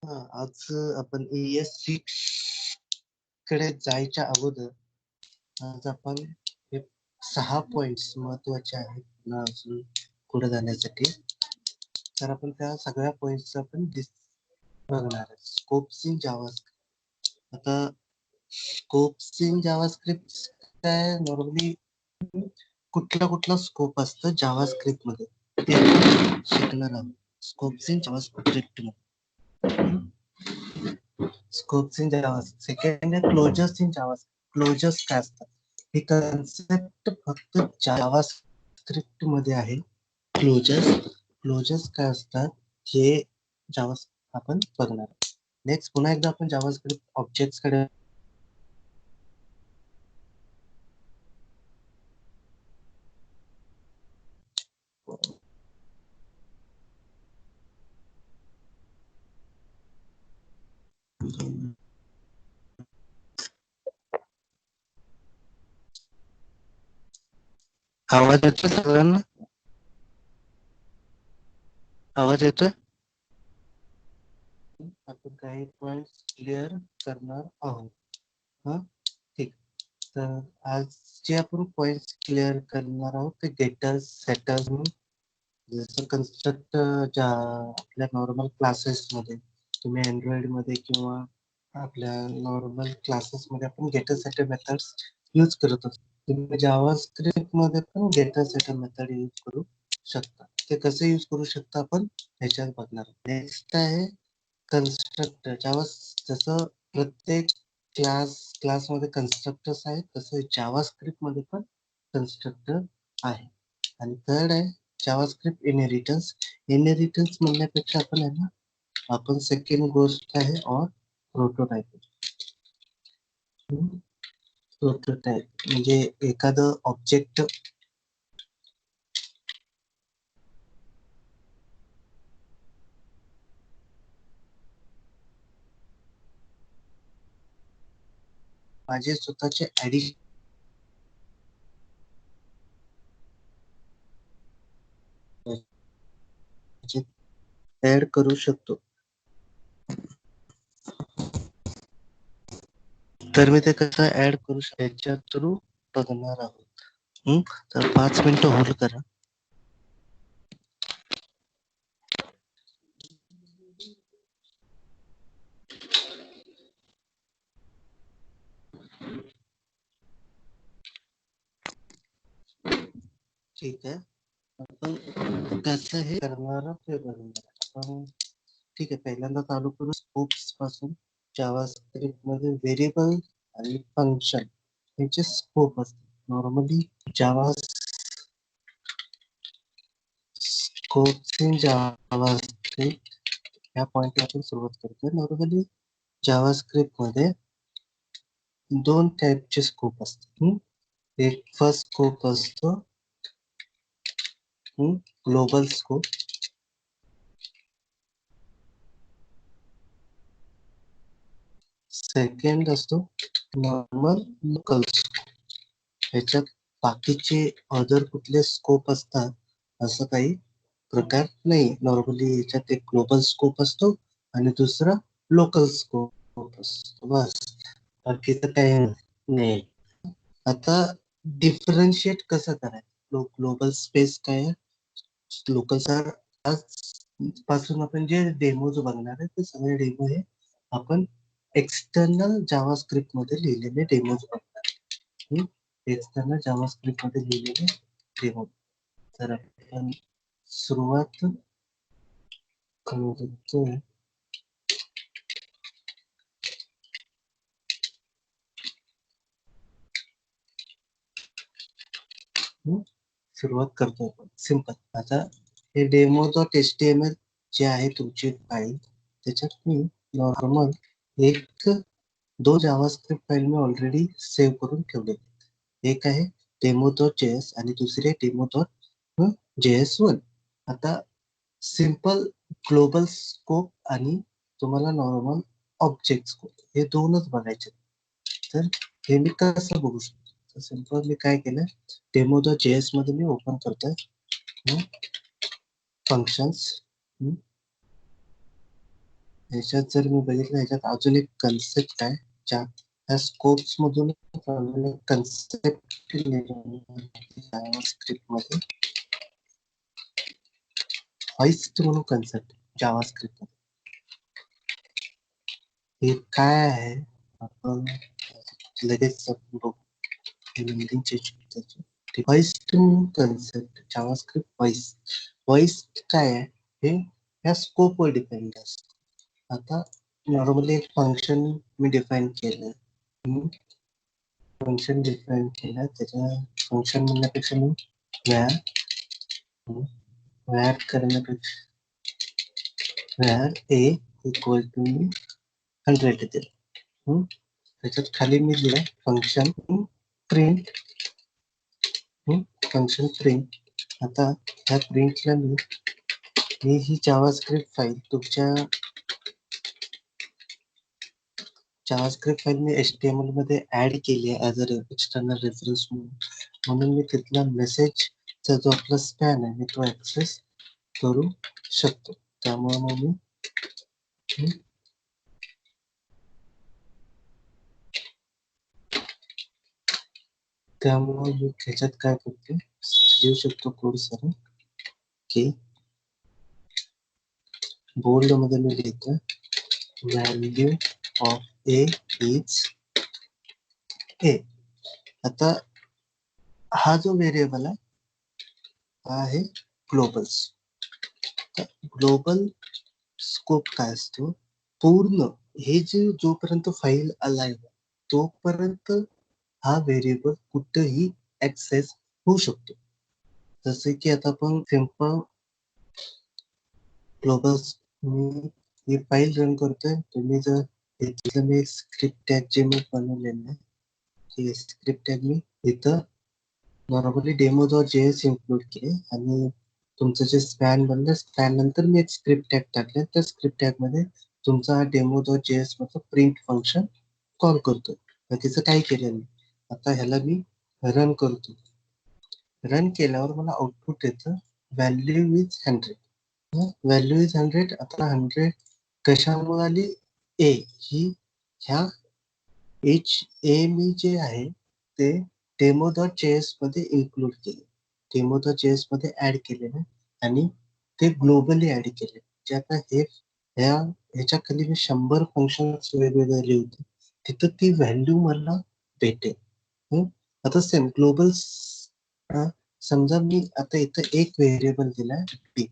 आज आपण ES6 कडे जायच्या अगोदर आज आपण हे 6 पॉइंट्स महत्वाचे आहेत ना अजून पुढे जाण्यासाठी. तर आपण त्या सगळ्या पॉइंट्स आपण बघणार आहे. Scopes in JavaScript. आता स्कोप्स इन जावास्क्रिप्ट काय नॉर्मली कुठला स्कोप असतं जावास्क्रिप्ट मध्ये ते आपण शिकणार आहोत. स्कोप्स इन जावास्क्रिप्ट मध्ये स्कोप्स इन जावा. सेकंड आहे क्लोजर्स इन जावा. क्लोजर्स काय असतात? ही कन्सेप्ट फक्त जावा स्क्रिप्ट मध्ये आहे. क्लोजर्स काय असतात हे जावा आपण बघणार. नेक्स्ट पुन्हा एकदा आपण जावा स्क्रिप्ट ऑब्जेक्ट्स कडे आवाज येतोय सगळ्यांना? आवाज येतोय? आपण काही पॉइंट क्लिअर करणार आहोत. हा ठीक. तर आज जे आपण पॉइंट क्लिअर करणार आहोत ते गेटर्स सेटर्स जसं कन्स्ट्रक्ट आपल्या नॉर्मल क्लासेस मध्ये तुम्ही अँड्रॉइड मध्ये किंवा आपल्या नॉर्मल क्लासेस मध्ये आपण गेटर सेटर मेथड्स यूज करत असतो. तुम्ही जावा स्क्रिप्ट मध्ये पण गेटर सेटर मेथड यूज करू शकता. ते कसे यूज करू शकता आपण ह्याच्यात बघणार. नेक्स्ट आहे कन्स्ट्रक्टर. जावा जसं प्रत्येक क्लासमध्ये कन्स्ट्रक्टर्स आहेत तसं जावा स्क्रिप्ट मध्ये पण कन्स्ट्रक्टर आहे. आणि थर्ड आहे जावास्क्रिप्ट इनहेरिटन्स म्हणण्यापेक्षा आपण सेकंड गोष्ट आहे और प्रोटोटाइप. प्रोटोटाइप म्हणजे एखादं ऑब्जेक्ट माझे स्वतःचे ऍडिशन ऍड करू शकतो. तर मी ते कसं ऍड करू शकतो याच्या थ्रू बघणार आहोत. तर 5 मिनिटं होल्ड करा. ठीक आहे. आपण कसं हे करणार ते बघणार. आपण ठीक आहे पहिल्यांदा चालू करू स्कोप्स पासून. जावा स्क्रिप्ट मध्ये व्हेरिएबल आणि फंक्शन यांचे स्कोप असतात. Normally Java scopes in Java script या पॉइंट आपण सुरुवात करतो. नॉर्मली जावा स्क्रिप्ट मध्ये दोन टाइपचे स्कोप असतात. एक फर्स्ट स्कोप असतो ग्लोबल स्कोप. सेकंड असतो नॉर्मल लोकल स्कोप. ह्याच्यात बाकीचे अदर कुठले स्कोप असतात असं काही प्रकार नाही. नॉर्मली याच्यात एक ग्लोबल स्कोप असतो आणि दुसरा लोकल स्कोप असतो बस. बाकीचं काही नाही. आता डिफरन्शिएट कसं करायचं? ग्लोबल स्पेस काय लोकल पासून आपण जे डेमोज बघणार आहे ते सगळे डेमो हे आपण एक्सटर्नल जावा स्क्रिप्ट मध्ये लिहिलेले डेमोज बघणार. एक्सटर्नल जावा स्क्रिप्ट मध्ये लिहिलेले डेमो. तर आपण सुरुवात करतो. सुरुवात करतो आपण सिंपल. आता हे डेमो डॉट HTML जे आहे तुमची फाईल त्याच्यात मी नॉर्मल एक दो जावास्क्रिप्ट फाईल मी ऑलरेडी सेव्ह करून ठेवले. एक आहे डेमो डॉट जेएस आणि दुसरी आहे डेमो डॉट JS1. आता सिंपल ग्लोबल स्कोप आणि तुम्हाला नॉर्मल ऑब्जेक्ट स्कोप हे दोनच बघायचे. तर हे मी कसं बघू शकतो? सिंपल मी काय केलं डेमो डॉट जेएस मध्ये मी ओपन करतोय फंक्शन्स. ह्याच्यात जर मी बघितलं ह्याच्यात अजून एक कन्सेप्ट आहे ज्या ह्या स्कोप्स मधून कन्सेप्ट स्क्रिप्ट मध्ये होइस्ट म्हणून कन्सेप्ट जावास्क्रिप्ट मध्ये हे काय आहे आपण लगेच बघू. होइस्ट कन्सेप्ट जावास्क्रिप्ट होइस्ट काय आहे हे ह्या स्कोप वर डिपेंड असतं. आता नॉर्मली एक फंक्शन मी डिफाईन केलं, फंक्शन डिफाईन केलं, त्याच्या फंक्शन म्हणण्यापेक्षा मी व्हॅर करण्यापेक्षा व्हॅर ए इक्वल टू 100 दिलं. त्याच्यात खाली मी दिलं फंक्शन प्रिंट, फंक्शन प्रिंट. आता ह्या प्रिंटला मी ही जावास्क्रिप्ट फाईल तुमच्या जावास्क्रिप्ट फाईल मी HTML मध्ये ऍड केली आहे ऍज अ एक्सटर्नल रेफरन्स म्हणून मी तिथला मेसेजचा जो आपला स्पॅन आहे मी तो ऍक्सेस करू शकतो. त्यामुळे मग मी त्यामुळे मी ह्याच्यात काय करतो देऊ शकतो कोड सर की बोल्ड मध्ये मी लिहितो value of A is a. आता हा जो व्हेरिएबल आहे ग्लोबल. ग्लोबल स्कोप काय असतो, पूर्ण हे जे जोपर्यंत फाईल अलाइव्ह तोपर्यंत हा व्हेरिएबल कुठेही ऍक्सेस होऊ शकतो. जसे की आता आपण सिंपल ग्लोबल मी फाईल रन करतोय, तुम्ही जर इथलं मी स्क्रिप्ट टॅग जे मी बनवलेलं आहे स्क्रिप्ट टॅग मी इथं नॉर्मली डेमो.js इन्क्लूड केले आणि तुमचं जे स्पॅन बनलं स्पॅन नंतर मी एक स्क्रिप्ट टॅग टाकले. त्या स्क्रिप्ट टॅग मध्ये तुमचा हा डेमो.js मधलं प्रिंट फंक्शन कॉल करतो. तिचं काय केलं मी आता ह्याला मी रन करतो. रन केल्यावर मला आउटपुट येतं व्हॅल्यू इज 100. Value is 100. आता 100 कशामुळे आली, ए ही ह्या ए मी जे आहे ते डेमो.js मध्ये इन्क्लूड केले, डेमो.js मध्ये ऍड केलेलं आणि ते ग्लोबली ऍड केले. जे आता ह्याच्या खाली मी 100 फंक्शन वेगवेगळे लिहते तिथं ती व्हॅल्यू मला भेटेल. आता सेम ग्लोबल समजा मी आता इथं एक व्हेरिएबल दिलाय b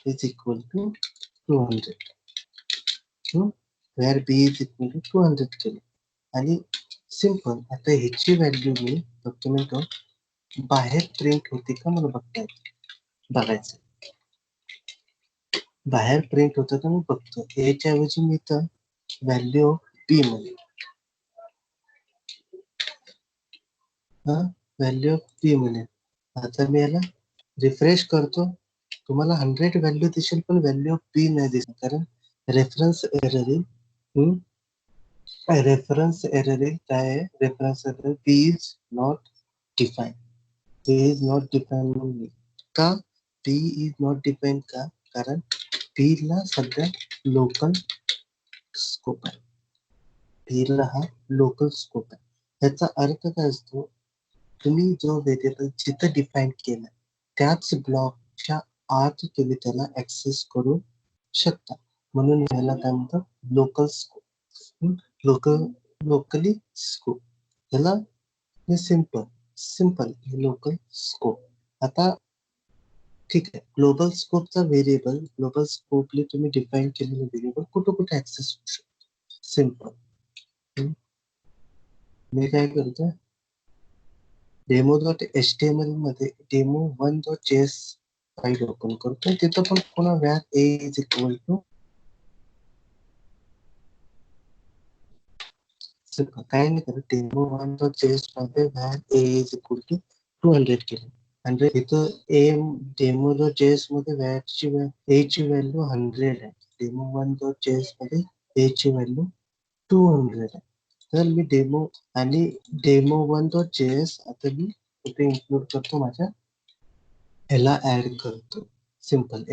is equal to 200. where b is equal to 200 केले आणि सिंपल आता ह्याची व्हॅल्यू मी डॉक्युमेंट बाहेर प्रिंट होती का मला बघायचं. बाहेर प्रिंट होतं का मी बघतो. याच्या ऐवजी मी तर व्हॅल्यू ऑफ बी मध्ये व्हॅल्यू ऑफ बी मध्ये आता मी याला रिफ्रेश करतो. तुम्हाला 100 व्हॅल्यू दिसेल पण व्हॅल्यू ऑफ बी नाही दिसत कारण रेफरन्स एरर रेफरन्स एरर काय आहे, reference error B is not define. B is not define म्हणून का बी इज नॉट डिफाईन का, कारण बी ला सध्या लोकल स्कोप आहे. बी ला हा लोकल स्कोप आहे. याचा अर्थ काय असतो, तुम्ही जो व्हेरिएबल जिथं डिफाईन केला त्याच ब्लॉकच्या आत तुम्ही त्याला ऍक्सेस करू शकता. म्हणून याला काय म्हणतात लोकल स्कोप. लोकली स्कोप याला सिंपल लोकल स्कोप. आता ठीक आहे, ग्लोबल स्कोपचा व्हेरिएबल ग्लोबल स्कोपली तुम्ही डिफाईन केलेले व्हेरिएबल कुठे कुठे ऍक्सेस होऊ शकतो. सिंपल मी काय करतो डेमो.html मध्ये demo1.js फाईल ओपन करतो. तिथं पण पुन्हा var A is equal to काय नाही करत, demo1.js मध्ये var A is equal to 200 केले आणि इथं ए डेमो.js मध्ये ए ची व्हॅल्यू 100 आहे. demo1.js मध्ये ए ची व्हॅल्यू 200 आहे. तर मी डेमो आणि demo1.js आता मी इथे इन्क्लूड करतो, माझ्या ह्याला ऍड करतो. सिंपल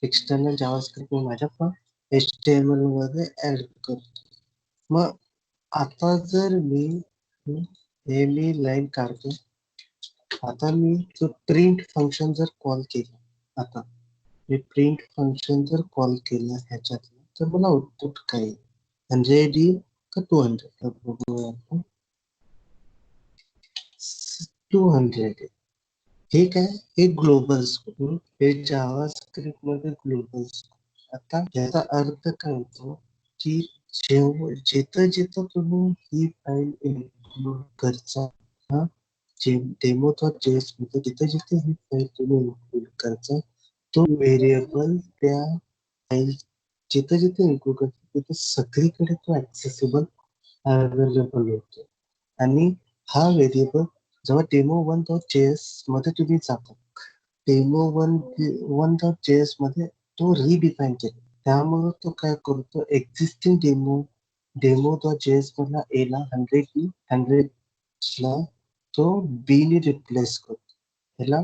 एक्सटर्नल जावास्क्रिप्ट मी माझ्या HTML मध्ये ऍड करतो. मग आता जर मी हे मी लाईन काढतो. आता मी जो प्रिंट फंक्शन जर कॉल केलं, आता मी प्रिंट फंक्शन जर कॉल केलं ह्याच्यात, तर मला आउटपुट काय 100 येईल का 200? बघूया आपण. 200. हे काय, हे ग्लोबल स्कोप, हे जावा स्क्रिप्ट मध्ये ग्लोबल स्कोप. आता याचा अर्थ काय होतो की जिथं जिथं तुम्ही ही फाईल इन्क्लूड करता, हा डेमो जेएस मध्ये जिथे जिथे ही फाईल तुम्ही इन्क्लूड करता, तो व्हेरिएबल त्या फाईल जिथे जिथे इन्क्लूड करतो तिथे सगळीकडे तो ऍक्सेसिबल अवेलेबल होतो. आणि हा व्हेरिएबल जेव्हा डेमो वन डॉट जेएस मध्ये तुम्ही जाता, डेमो वन डॉट जेएस मध्ये तो रिडिफाईन केला. त्यामुळे तो काय करतो, एक्झिस्टिंग डेमो डॉट जेएस मधला ए ला 100 ला तो बी ने रिप्लेस करतो. ह्याला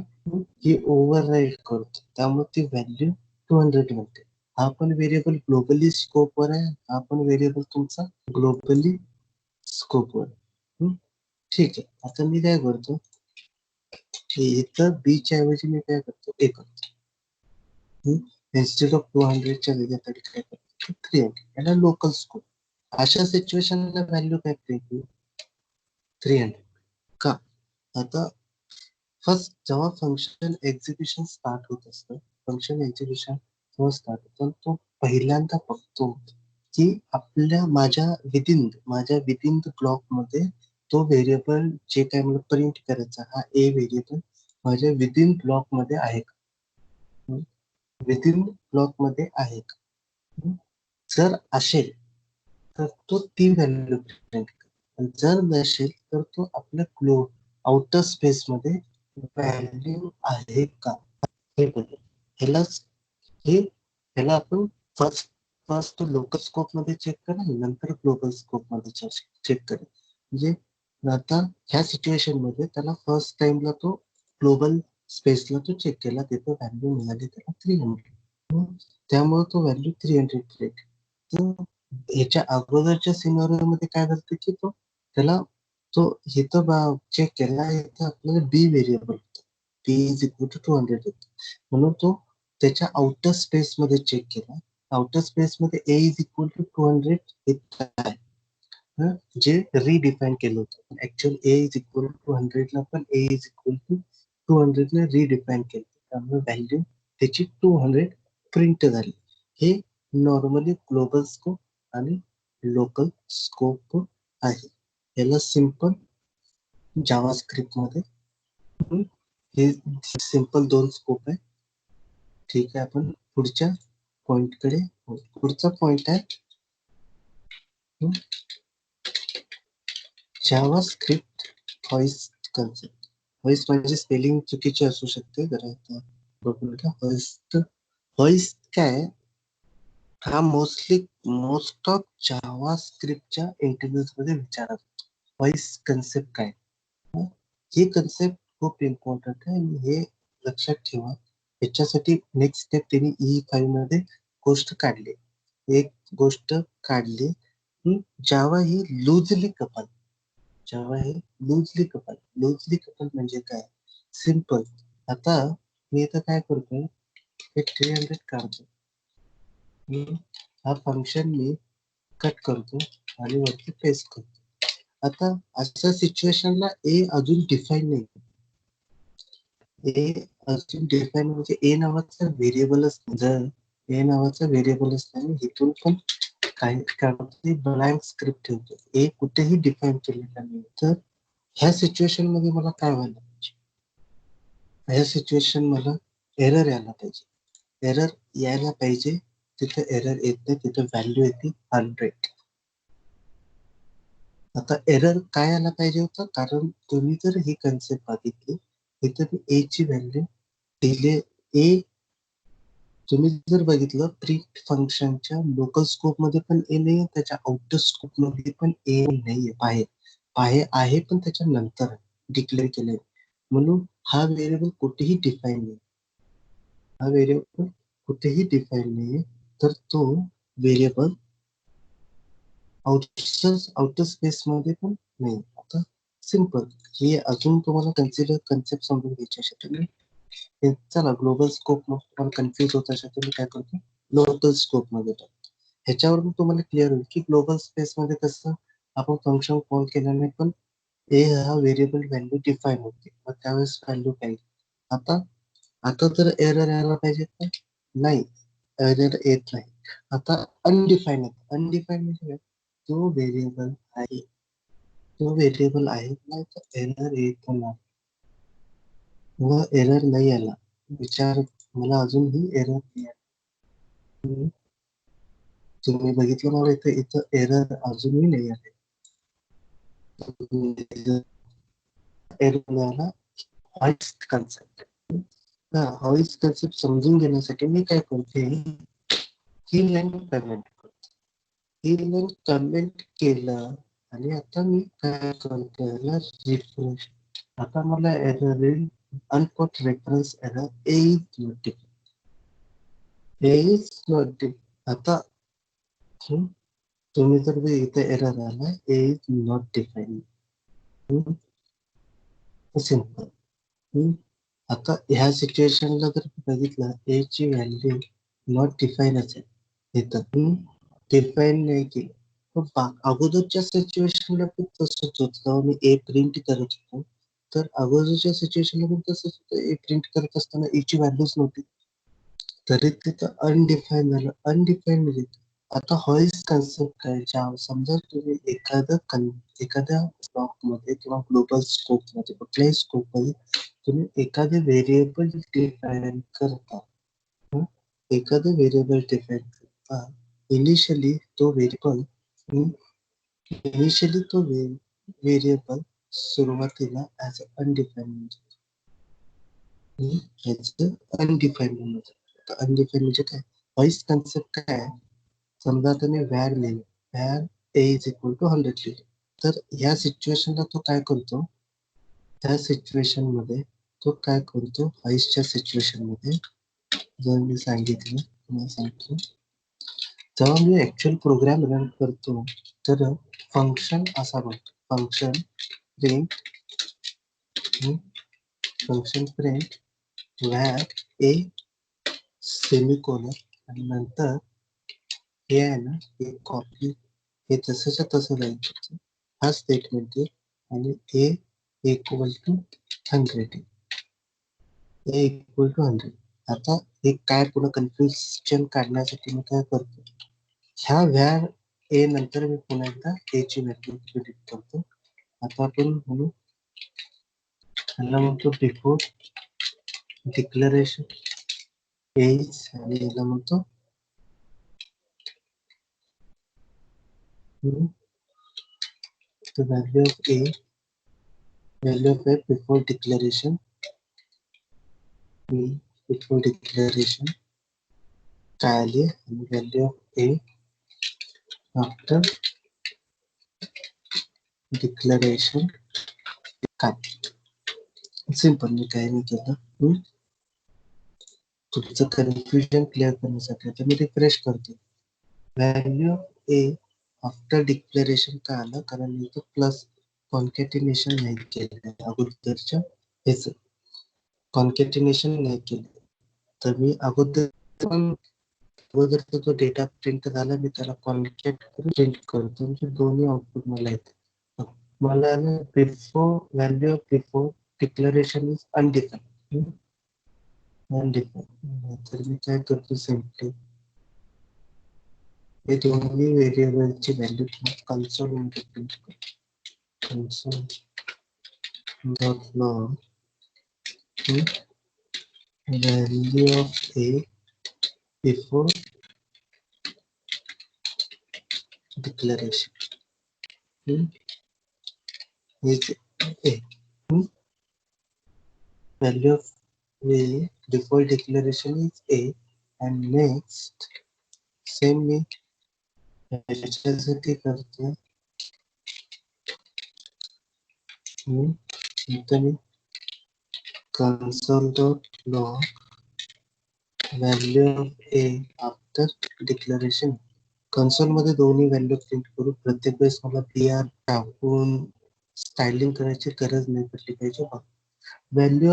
हे ओव्हरराईड करतो. त्यामुळे ती व्हॅल्यू 200 मिळते. हा पण व्हेरिएबल ग्लोबली स्कोपवर आहे. हा पण व्हेरिएबल तुमचा ग्लोबली स्कोपवर. ठीक आहे. आता मी काय करतो, इथं बी च्या ऐवजी मी काय करतो, ए करतो. इन्स्टेड ऑफ 200 च्या जागी काय करतो, 300. याला लोकल स्कोप. अशा सिच्युएशनला व्हॅल्यू काय प्रिंट 300 का? आता फर्स्ट जेव्हा फंक्शन एक्झिक्युशन स्टार्ट होत असतं, फंक्शन एक्झिक्युशन जेव्हा स्टार्ट होतं, तो पहिल्यांदा बघतो की माझ्या विदिन द ब्लॉक मध्ये तो व्हेरिएबल जे काय मला प्रिंट करायचा, हा ए व्हेरिएबल माझ्या विदिन ब्लॉक मध्ये आहे का, विदिन ब्लॉक मध्ये आहे का. जर असेल तर तो ती व्हॅल्यू प्रिंट करेल. जर नसेल तर तो आपल्या आउटर स्पेस मध्ये व्हॅल्यू आहे का हे बघेल. ह्यालाच ह्याला आपण फर्स्ट फर्स्ट लोकल स्कोप मध्ये चेक करेल, नंतर ग्लोबल स्कोप मध्ये चेक करेल. म्हणजे आता ह्या सिच्युएशन मध्ये त्याला फर्स्ट टाइमला तो ग्लोबल स्पेसला तो चेक केला, तिथे व्हॅल्यू मिळाली त्याला 300. त्यामुळे तो व्हॅल्यू 300 प्रिंट. तर ह्याच्या अगोदरच्या सिनारिओ मध्ये काय झालं की त्याला तो इथं चेक केला, इथं आपल्याला बी व्हेरिएबल होतं, बी इज इक्वल टू 200 होतं. म्हणून तो त्याच्या आउटर स्पेस मध्ये चेक केला. आउटर स्पेस मध्ये ए इज इक्वल टू 200 येत आहे, जे रिडिफाईन केलं होतं. Actual A is equal to 100 ला पण ए इज इक्वल टू 200 ने रिडिफाईन केलं. त्यामुळे व्हॅल्यू त्याची 200 प्रिंट झाली. हे नॉर्मली ग्लोबल स्कोप आणि लोकल स्कोप आहे. याला सिंपल जावास्क्रिप्ट मध्ये हे सिंपल 2 स्कोप आहे. ठीक आहे, आपण पुढच्या पॉइंट कडे. पुढचा पॉइंट आहे जावास्क्रिप्ट होइस्ट कन्सेप्ट. होइस्ट म्हणजे स्पेलिंग चुकीची असू शकते, जरा बघूया. होइस्ट काय, हा मोस्ट ऑफ जावास्क्रिप्टच्या इंटरव्ह्यूज मध्ये विचारत. होइस्ट कन्सेप्ट काय, हे कन्सेप्ट खूप इम्पॉर्टंट आहे आणि हे लक्षात ठेवा. याच्यासाठी नेक्स्ट स्टेप त्यांनी E5 मध्ये गोष्ट काढली, एक गोष्ट काढली. जावा ही लूजली कपल. जावा ही लूजली कपल म्हणजे काय, सिंपल. आता मी इथं काय करतोय, एक 300 काढतो. हा फंक्शन मी कट करतो आणि वरती पेस्ट करतो. आता अशा सिच्युएशनला ए अजून डिफाईन नाही. ए अजून डिफाईन म्हणजे ए नावाचा व्हेरिएबलच, जर ए नावाचा व्हेरिएबलच नाही, इथून पण काही ब्लँक स्क्रिप्ट ठेवतो, ए कुठेही डिफाईन केलेला नाही. तर ह्या सिच्युएशन मध्ये मला काय व्हायला पाहिजे, ह्या सिच्युएशन मला एरर यायला पाहिजे. एरर यायला पाहिजे, तिथे एरर येत नाही, तिथे व्हॅल्यू येते 100. आता एरर काय आला पाहिजे होतं, कारण तुम्ही जर ही कन्सेप्ट बघितली, इथे मी ए ची व्हॅल्यू दिले. ए तुम्ही जर बघितलं, प्रिंट फंक्शनच्या लोकल स्कोप मध्ये पण ए नाही, त्याच्या आउटर स्कोप मध्ये पण ए नाहीये. बाहेर आहे पण त्याच्या नंतर डिक्लेअर केले. म्हणून हा व्हेरिएबल कुठेही डिफाईन नाही, हा व्हेरिएबल कुठेही डिफाईन नाहीये. तर तो व्हेरिएबल आउटर स्पेस मध्ये पण नाही. आता सिंपल हे अजून तुम्हाला कन्सेप्ट समजून घ्यायची असेल तर चला ग्लोबल स्कोप तुम्हाला कन्फ्युज होत असेल तर मी काय करतो लोकल स्कोप मध्ये टाकतो. ह्याच्यावरून तुम्हाला क्लिअर होईल की ग्लोबल स्पेस मध्ये कसं आपण फंक्शन कॉल केल्याने पण ए हा व्हेरिएबल व्हॅल्यू डिफाईन होते, मग त्यावेळेस व्हॅल्यू पाहिजे. आता आता तर एरर यायला पाहिजे का? नाही, एरर येत नाही. आता अनडिफाईन आहे. अनडिफाईन म्हणजे काय? तो व्हेरिएबल आहे, तो व्हेरिएबल आहे नाही तर एरर येत नाही. व एरर नाही आला विचार, मला अजूनही एरर नाही आला. तुम्ही बघितलं मला इथं इथं एरर अजूनही नाही आले. एरर मिळाला हॉइस्ट कन्सेप्ट. हा हॉइस्ट कन्सेप्ट समजून घेण्यासाठी मी काय करते, ही लाईन कमेंट करतो. ही लाईन कमेंट केलं आणि आता मी काय करतो याला रिफ्रेश. आता मला एरर येईल unquote reference error A is not define. A is not define. आता तुम्ही जर इथे एरर आला ए इज नॉट डिफाईन. सिंपल. आता ह्या सिच्युएशनला जर बघितलं ए ची व्हॅल्यू नॉट डिफाईन असेल इथं डिफाईन नाही केली, अगोदरच्या सिच्युएशनला पण तसंच होतं. जेव्हा मी ए प्रिंट करत होतो तर अगोदरच्या सिच्युएशनला पण तसंच होतं. ए प्रिंट करत असताना ए ची व्हॅल्यूच नव्हती, तरी तिथं अनडिफाईन झालं. अनडिफाईन म्हणजे आता हॉइस्ट कन्सेप्ट काय, समजा तुम्ही एखाद्या ब्लॉक मध्ये किंवा ग्लोबल स्कोप मध्ये कुठल्याही स्कोप मध्ये तुम्ही एखादे व्हेरिएबल डिफाईन करता. एखादं व्हेरिएबल डिफाईन करता. इनिशियली तो व्हेरिएबल सुरुवातीला ऍज अनडिफाईन अनडिफाईन म्हणजे काय? हॉइस्ट कन्सेप्ट काय? समजा आता मी व्हॅर लिहिलं, var A is equal to 100 लिहिलं, तर ह्या सिच्युएशनला तो काय करतो, त्या सिच्युएशन मध्ये तो काय करतो, हॉइस्टच्या सिच्युएशन मध्ये जर मी सांगितलं, तुम्हाला सांगतो, जेव्हा मी ऍक्च्युअल प्रोग्राम रन करतो तर फंक्शन असा बनतो, function print where A semicolon आणि नंतर हे आहे ना, हे कॉपी, हे तसंच्या तसं जायचं, हा स्टेटमेंट आहे आणि a equal to 100. A equal to 100. आता हे काय पुढे कन्फ्युजन काढण्यासाठी मी काय करतो, ह्या व्हॅर ए नंतर मी पुन्हा एकदा ए ची व्हॅल्यू प्रिंट करतो. आता आपण म्हणू ह्याला म्हणतो बिफोर डिक्लेरेशन एज आणि याला म्हणतो the value of a before declaration काय आली आणि value of A after declaration काय. सिंपल, मी काय नाही केलं, तुमचं कन्फ्युजन क्लिअर करण्यासाठी आता मी रिफ्रेश करतो. Value of A after declaration काय आलं, कारण मी तो प्लस कॉन्कॅटिनेशन नाही केलं, अगोदरच्या हेच कॉन्कॅटिनेशन नाही केलं. तर मी अगोदरचा जो डेटा प्रिंट झाला मी त्याला कॉन्कॅट करून प्रिंट करतो, म्हणजे दोन्ही आउटपुट मला येते. मला before value of before declaration is undefined. तर मी काय करतो, सिम्पली हे दोन्ही व्हेरिएबलची व्हॅल्यू कन्सोल मध्ये प्रिंट करतो. Console dot log value of a before declaration is a. Value of a before declaration is a, and next same मी ह्याच्यासाठी करतो, इथं मी console dot log value of a after declaration console मध्ये दोन्ही value print करू. प्रत्येक वेळेस मला PR टाकून स्टायलिंग करायची गरज नाही पडली पाहिजे. व्हॅल्यू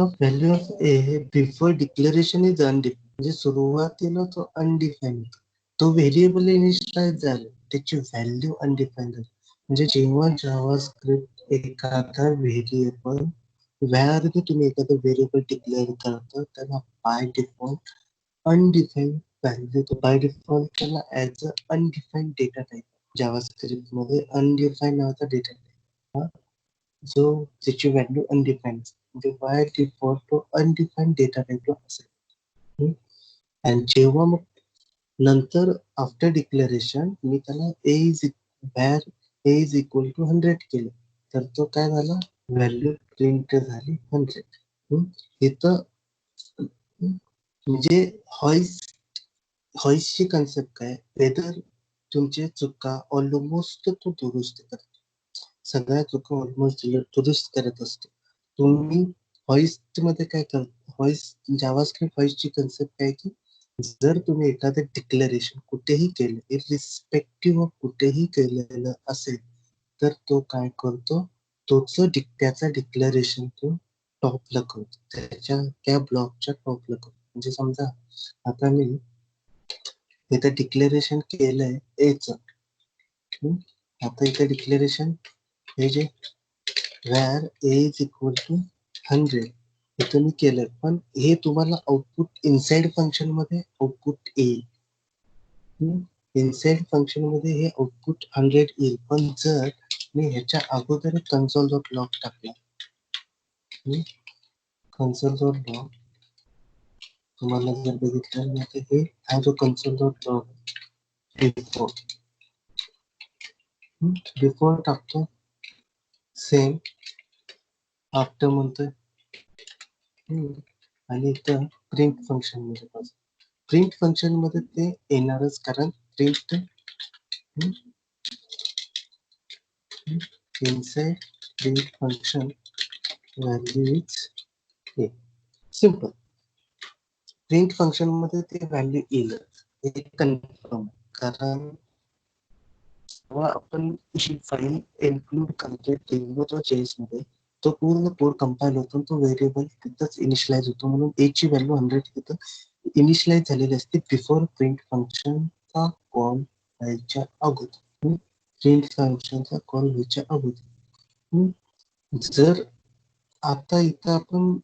ऑफ ए हे बिफोर डिक्लेरेशन इज अनडिफाईन, म्हणजे सुरुवातीला तो अनडिफाईन होता, तो व्हेरिएबल इनिशियलाइज झाला, त्याची व्हॅल्यू अनडिफाईन झाली. म्हणजे जेव्हा जावास्क्रिप्ट एखादा व्हेरिएबल व्हेअर तुम्ही एखादं व्हेरिएबल डिक्लेअर करता, त्याला by default undefined value, by default त्याला as a undefined data type. JavaScript मध्ये अनडिफाईन नावाचा डेटा टाईप जो त्याची व्हॅल्यू अनडिफाईन म्हणजे बाय डिफॉल्ट तो अनडिफाईन डेटा टाईपला असेल. आणि जेव्हा मग नंतर आफ्टर डिक्लेरेशन मी त्याला var A is equal to 100 केलं, तर तो काय झाला, व्हॅल्यू प्रिंट झाली 100. इथं म्हणजे हॉइसची कन्सेप्ट काय, वेदर तुमची चुका ऑलमोस्ट तो दुरुस्त करतो, सगळ्या चुका ऑलमोस्ट दुरुस्त करत असतो. तुम्ही हॉइस्ट मध्ये काय करता, जावास्क्रिप्ट हॉइस्टची कन्सेप्ट काय की जर तुम्ही एखादं डिक्लेरेशन कुठेही केलं, इरिस्पेक्टिव्ह ऑफ कुठेही केलेलं असेल, तर तो काय करतो, त्याचा डिक्लेरेशन तो टॉपला करतो, त्या ब्लॉकच्या टॉपला करतो. म्हणजे समजा आता मी इथं डिक्लेरेशन केलंय एच, आता इथे डिक्लेरेशन हे जे var A is equal to 100 हे तुम्ही केलं, पण हे तुम्हाला आउटपुट इनसाइड फंक्शन मध्ये आउटपुट येईल. इनसाइड फंक्शन मध्ये हे आउटपुट 100 येईल, पण जर मी ह्याच्या अगोदर कन्सोल डॉट लॉग टाकला, कन्सोल डॉट लॉग तुम्हाला जर बघितलं तर हे हा जो कन्सोल डॉट लॉग बिफोर टाकतो, सेम आफ्टर म्हणतोय, आणि इथं प्रिंट फंक्शन मध्ये प्रिंट फंक्शन मध्ये ते येणारच, कारण print inside print function value is a. Simple. Print function मध्ये ते व्हॅल्यू येईल, हे कन्फर्म, कारण जेव्हा आपण ही फाईल इन्क्लूड करतो JS मध्ये, तो पूर्ण कोड कंपाईल होतो, तो व्हेरिएबल तिथंच इनिशियलाइज होतो, म्हणून ए ची व्हॅल्यू 100 तिथं इनिशियलाइज झालेली असते बिफोर प्रिंट फंक्शनचा कॉल व्हायच्या अगोदर, प्रिंट फंक्शनचा कॉल व्हायच्या अगोदर. जर आता इथं आपण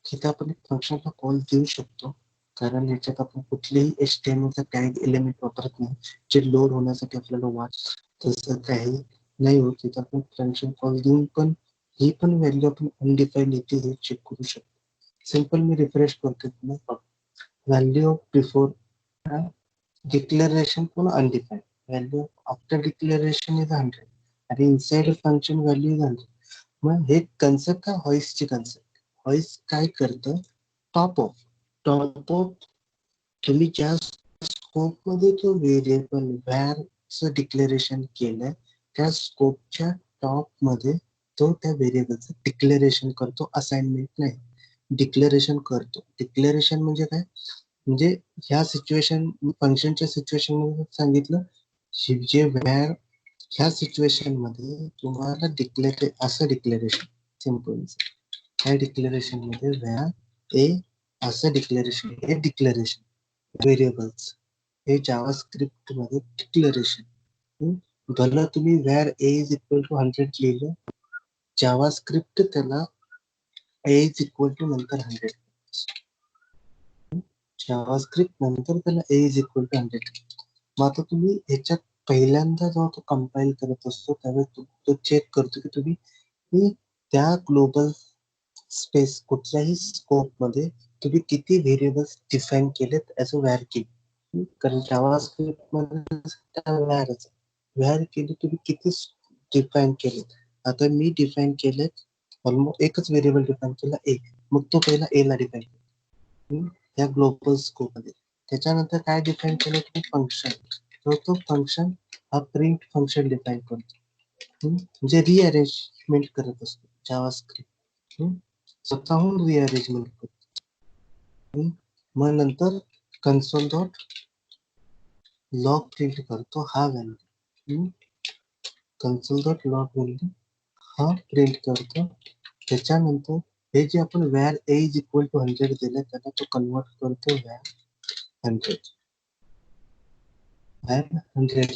इथं आपण फंक्शनला कॉल देऊ शकतो, कारण याच्यात आपण कुठलेही HTML चा टॅग एलिमेंट वापरत नाही, जे लोड होण्यासाठी आपल्याला तसं काही नाही होत. तिथं आपण फंक्शन कॉल देऊन पण ही पण व्हॅल्यू आपण अनडिफाईन येते हे चेक करू शकतो. सिंपल मी रिफ्रेश करतो, व्हॅल्यू ऑफ बिफोर डिक्लेरेशन पण अनडिफाईन, व्हॅल्यू आफ्टर डिक्लेरेशन इज 100 आणि इनसाइड फंक्शन व्हॅल्यू इज 100. मग हे कन्सेप्ट काय, हॉइसची कन्सेप्ट. हॉइस काय करतं, टॉप ऑफ तुम्ही ज्या स्कोप मध्ये तो व्हेरिएबल व्हॅरचं डिक्लेरेशन केलंय, त्या स्कोपच्या टॉप मध्ये तो त्या व्हेरिएबलचं डिक्लेरेशन करतो, असाइनमेंट नाही, डिक्लेरेशन करतो. डिक्लेरेशन म्हणजे काय, म्हणजे ह्या सिच्युएशन फंक्शनच्या सिच्युएशन मध्ये सांगितलं, जे व्हॅर ह्या सिच्युएशन मध्ये तुम्हाला असं डिक्लेरेशन, सिंपल ह्या डिक्लेरेशन मध्ये व्हॅर ए असं डिक्लेरेशन, हे डिक्लेरेशन व्हेरिएबल्स हे जावास्क्रिप्ट मध्ये डिक्लेरेशन, भलं तुम्ही var A is equal to 100 लिहिलं, जावास्क्रिप्ट त्याला ए इज इक्वल टू नंतर 100, जावास्क्रिप्ट नंतर त्याला ए इज इक्वल टू 100. मग आता तुम्ही ह्याच्यात पहिल्यांदा जेव्हा तो कंपाईल करत असतो, त्यावेळेस तो चेक करतो की तुम्ही त्या ग्लोबल स्पेस कुठल्याही स्कोप मध्ये तुम्ही किती व्हेरिएबल्स डिफाईन केलेत ऍज अ व्हॅर की, कारण जावास्क्रिप्ट मध्ये व्हॅर केली तुम्ही किती डिफाईन केलेत. आता मी डिफाईन केलेत ऑलमोस्ट एकच व्हेरिएबल डिफाईन केला ए, मग तो पहिला ए ला डिफाईन केला या ग्लोबल स्कोप मध्ये. त्याच्यानंतर काय डिफाईन केलं की फंक्शन, तो फंक्शन हा प्रिंट फंक्शन डिफाईन करतो, म्हणजे रिअरेंजमेंट करत असतो जावास्क्रिप्ट, स्वतःहून रिअरेंजमेंट करतो. मग नंतर कन्सोल डॉट लॉग प्रिंट करतो हा value, console dot log value हा प्रिंट करतो. त्याच्यानंतर हे जे आपण var A is equal to 100 दिले त्याला तो कन्वर्ट करतो व्हॅर 100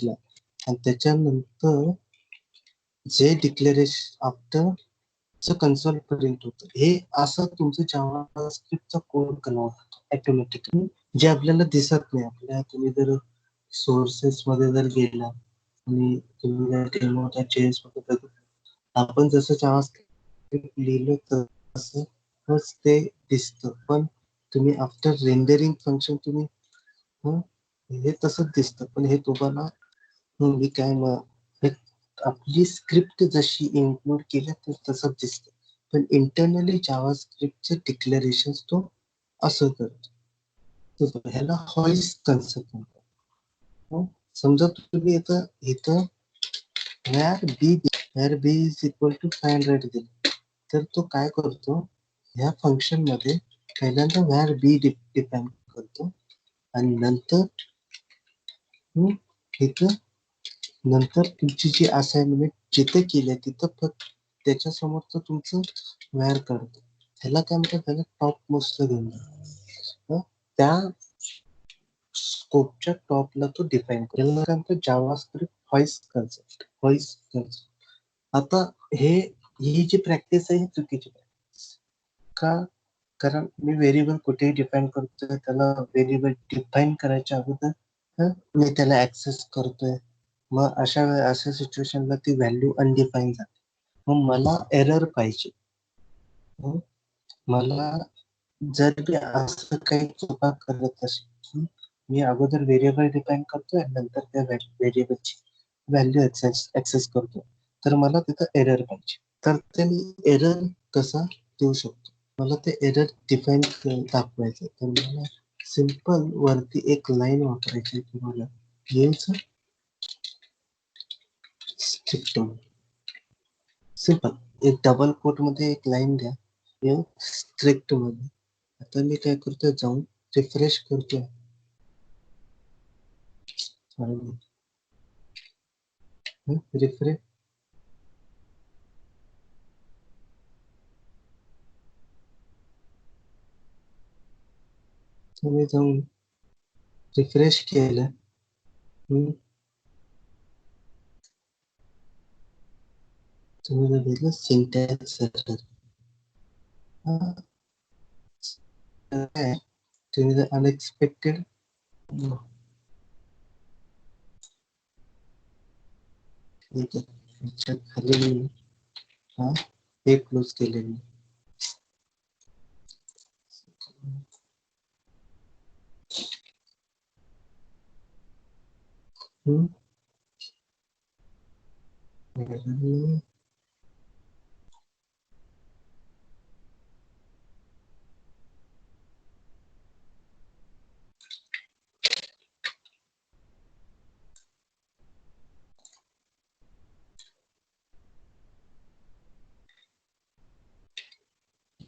ला, आणि त्याच्यानंतर जे डिक्लेरेशन आफ्टर कन्सोल प्रिंट होतं हे असं तुमचं जावास्क्रिप्टचा कोड कन्वर्ट होतो ऑटोमॅटिकली, जे आपल्याला दिसत नाही. आपल्या तुम्ही जर सोर्सेस मध्ये जर गेला आणि तुम्ही जर डेमोच्या चेंज मध्ये आपण जसं जावास्क्रिप्ट लिहिलं तसंच ते दिसतं, पण तुम्ही आफ्टर रेंडरिंग फंक्शन तुम्ही हे तसंच दिसतं, पण हे तुम्हाला मी काय आपली स्क्रिप्ट जशी इन्क्लूड केल्या तर तसंच दिसतं, पण इंटरनली जावास्क्रिप्टचे डिक्लेरेशन तो असं करतो. ह्याला हॉइस्ट कन्सेप्ट म्हणतात. समजा तुम्ही इथं where b is equal to 500 दिलं, तर तो काय करतो ह्या फंक्शन मध्ये पहिल्यांदा where b डिफाइन करतो आणि नंतर इथं नंतर तुमची जी असाइनमेंट जिथे केली तिथं फक्त त्याच्या समोरचं तुमचं व्हॅर करतो. ह्याला काय म्हणतात, त्याला टॉप मोस्ट घेऊन त्या स्कोपच्या टॉपला तो डिफाइन करतो. याला काय म्हणतात जावास्क्रिप्ट हॉइस्ट कन्सेप्ट. आता ही जी प्रॅक्टिस आहे ही चुकीची प्रॅक्टिस का, कारण मी व्हेरिएबल कुठेही डिफाइन करतोय, त्याला व्हेरिएबल डिफाइन करायच्या अगोदर मी त्याला ऍक्सेस करतोय, मग अशा सिच्युएशनला ती व्हॅल्यू अनडिफाईन जाते. मग मला एरर पाहिजे. मला जर मी असं काही चुका करत असेल, मी अगोदर व्हेरिएबल डिफाइन करतोय नंतर त्या व्हेरिएबलची व्हॅल्यू ऍक्सेस करतो, तर मला तिथं एरर पाहिजे. तर ते मी एरर कसा देऊ शकतो, मला ते एरर डिफाइन दाखवायचं, तर मला सिंपल वरती एक लाईन वापरायची तुम्हाला, यूज स्ट्रिक्ट सिंपल एक डबल कोट मध्ये एक लाईन द्या स्ट्रिक्ट मध्ये. आता मी काय करतोय, जाऊन रिफ्रेश करतोय, रिफ्रेश तुम्ही जाऊन रिफ्रेश केलं, तुम्ही बघितलं सिंटॅक्स एरर. तुम्ही जर अनएक्सपेक्टेड खाली हे क्लोज केले मी.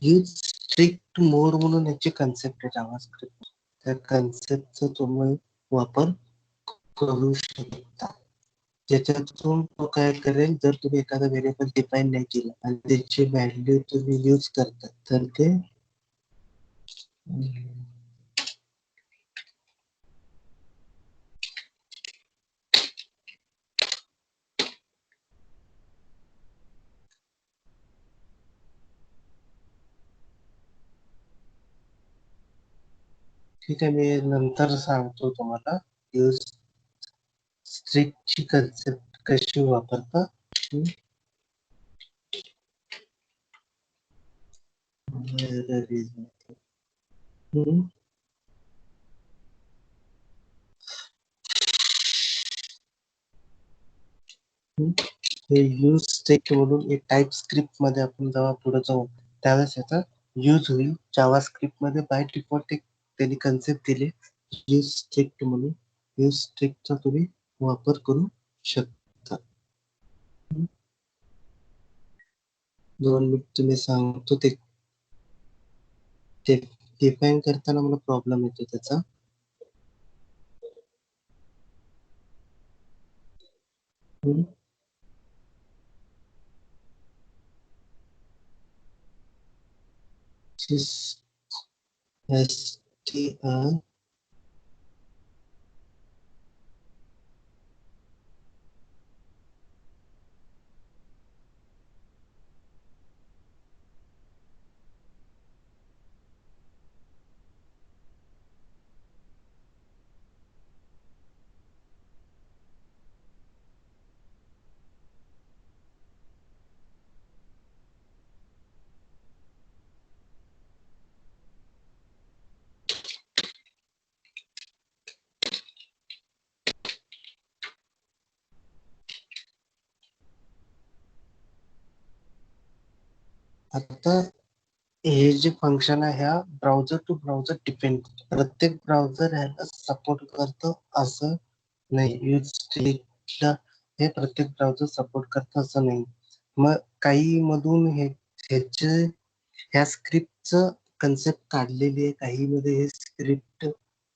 यूज स्ट्रिक्ट मोड म्हणून याची कन्सेप्ट आहे जावास्क्रिप्ट. त्या कन्सेप्टचा तुम्ही वापर करू शकता, ज्याच्यातून तो काय करेल, जर तुम्ही एखादा व्हेरिएबल डिफाईन नाही केला आणि त्याची व्हॅल्यू तुम्ही यूज करता तर ते ठीक आहे, मी नंतर सांगतो तुम्हाला यूज स्ट्रिक्टची कन्सेप्ट कशी वापरता. हे यूज स्ट्रिक्ट म्हणून एक टाईप स्क्रिप्ट मध्ये आपण जेव्हा पुढे जाऊ त्यावेळेस याचा यूज होईल. जावास्क्रिप्ट मध्ये बाय डिफॉल्ट एक त्यांनी कन्सेप्ट दिले यूज स्ट्रिक्ट म्हणून, यूज स्ट्रिक्टचा तुम्ही वापर करू शकता. 2 मिनिट तुम्ही सांगतो ते डिफाईन करताना मला प्रॉब्लेम येतो त्याचा. str आता हे जे फंक्शन आहे ह्या ब्राउझर टू ब्राउझर डिपेंड, प्रत्येक ब्राउझर ह्याला सपोर्ट करतो असं नाही. हे प्रत्येक ब्राउझर सपोर्ट करतं असं नाही. मग काही मधून ह्याचे ह्या स्क्रिप्टचं कन्सेप्ट काढलेली आहे, काही मध्ये हे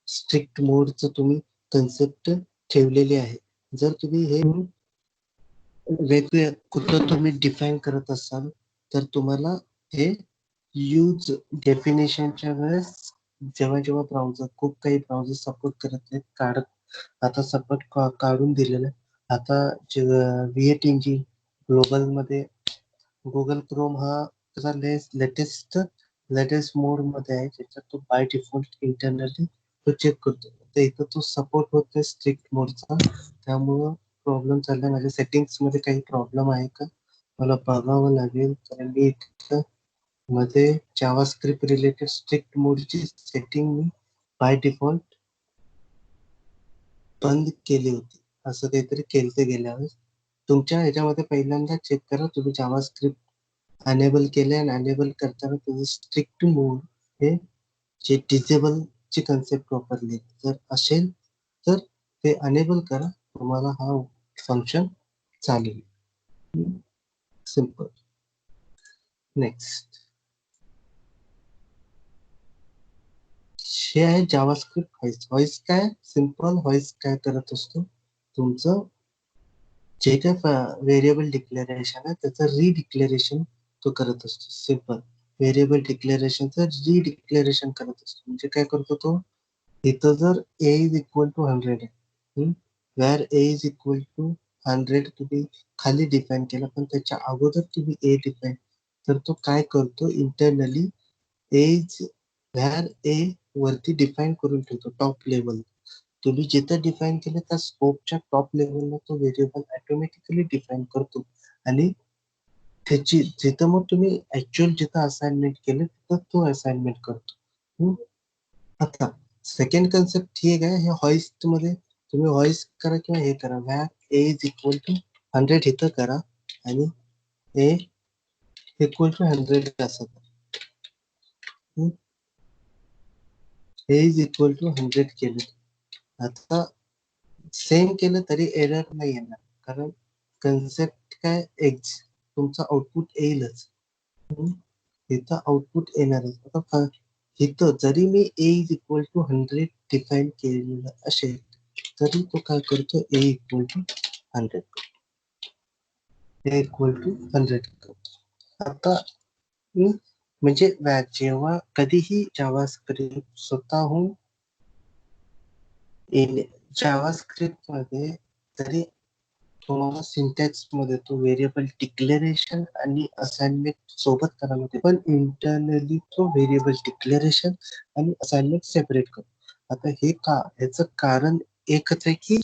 स्ट्रिक्ट मोडचं तुम्ही कन्सेप्ट ठेवलेली आहे. जर तुम्ही हे वेगळे कुठं तुम्ही डिफाईन करत असाल तर तुम्हाला हे यूज डेफिनेशनच्या वेळेस जेव्हा जेव्हा ब्राउझर खूप काही ब्राउझर सपोर्ट करत नाहीत, आता सपोर्ट काढून दिलेलं आहे. आता व्हीएट इंजिन ग्लोबल मध्ये गुगल क्रोम हा त्याचा लेटेस्ट मोड मध्ये आहे, ज्याच्यात तो बाय डिफॉल्ट इंटरनली तो चेक करतो. तर इथं तो सपोर्ट होतोय स्ट्रिक्ट मोडचा, त्यामुळं प्रॉब्लेम चाललाय. माझ्या सेटिंग्स मध्ये काही प्रॉब्लेम आहे का मला बघावं लागेल, कारण मी इथं मध्ये जावास्क्रिप्ट रिलेटेड स्ट्रिक्ट मोडची सेटिंग मी बाय डिफॉल्ट बंद केली होती, असं काहीतरी केलं ते गेल्या वेळेस. तुमच्या ह्याच्यामध्ये पहिल्यांदा चेक करा तुम्ही जावास्क्रिप्ट अनेबल केले, आणि अनेबल करताना तुझं स्ट्रिक्ट मोड हे जे डिसेबल ची कन्सेप्ट वापरली जर असेल तर ते अनेबल करा, तुम्हाला हा फंक्शन चालेल. सिंपल. नेक्स्ट हे आहे जावास्क्रिप्ट व्हॉइस. व्हॉइस काय सिंपल व्हॉइस काय करत असतो, तुमचं जे काय व्हेरिएबल डिक्लेरेशन आहे त्याचं रीडिक्लेरेशन तो करत असतो. सिंपल व्हेरिएबल डिक्लेरेशनचं रीडिक्लेरेशन करत असतो. म्हणजे काय करतो तो, इथं जर ए इज इक्वल टू 100 आहे, var A is equal to 100 तुम्ही खाली डिफाईन केलं, पण त्याच्या अगोदर तुम्ही ए डिफाईन, तर तो काय करतो इंटरनली एज व्हॅर ए वरती डिफाईन करून ठेवतो टॉप लेवल. तुम्ही जिथं डिफाईन केलं त्या स्कोपच्या टॉप लेवलला तो व्हेरिएबल ऑटोमॅटिकली डिफाईन करतो, आणि त्याची जिथं मग तुम्ही ऍक्च्युअल जिथं असाइनमेंट केलं तिथं तो असाइनमेंट करतो. आता सेकंड कन्सेप्ट ठीक आहे, हे हॉइस्ट मध्ये तुम्ही हॉइस्ट करा किंवा हे करा, var A is equal to 100 इथं करा आणि ए इक्वल टू 100 असं करा. ए इज इक्वल टू 100 केलं, आता सेम केलं तरी एरर नाही येणार, कारण कन्सेप्ट काय तुमचं आउटपुट येईलच. इथं आउटपुट येणारच. आता इथं जरी मी a is equal to 100 define केलेलं असेल तरी तो काय करतो, a equal to 100 a equal to 100 करतो. आता म्हणजे जेव्हा कधीही जावास्क्रिप्ट स्वतःहून जावास्क्रिप्ट मध्ये जरी तुम्हाला सिंटॅक्स मध्ये तो व्हेरिएबल डिक्लेरेशन आणि असाइनमेंट सोबत करायला होते, पण इंटरनली तो व्हेरिएबल डिक्लेरेशन आणि असाइनमेंट सेपरेट करतो. आता हे का, ह्याचं कारण एकच आहे की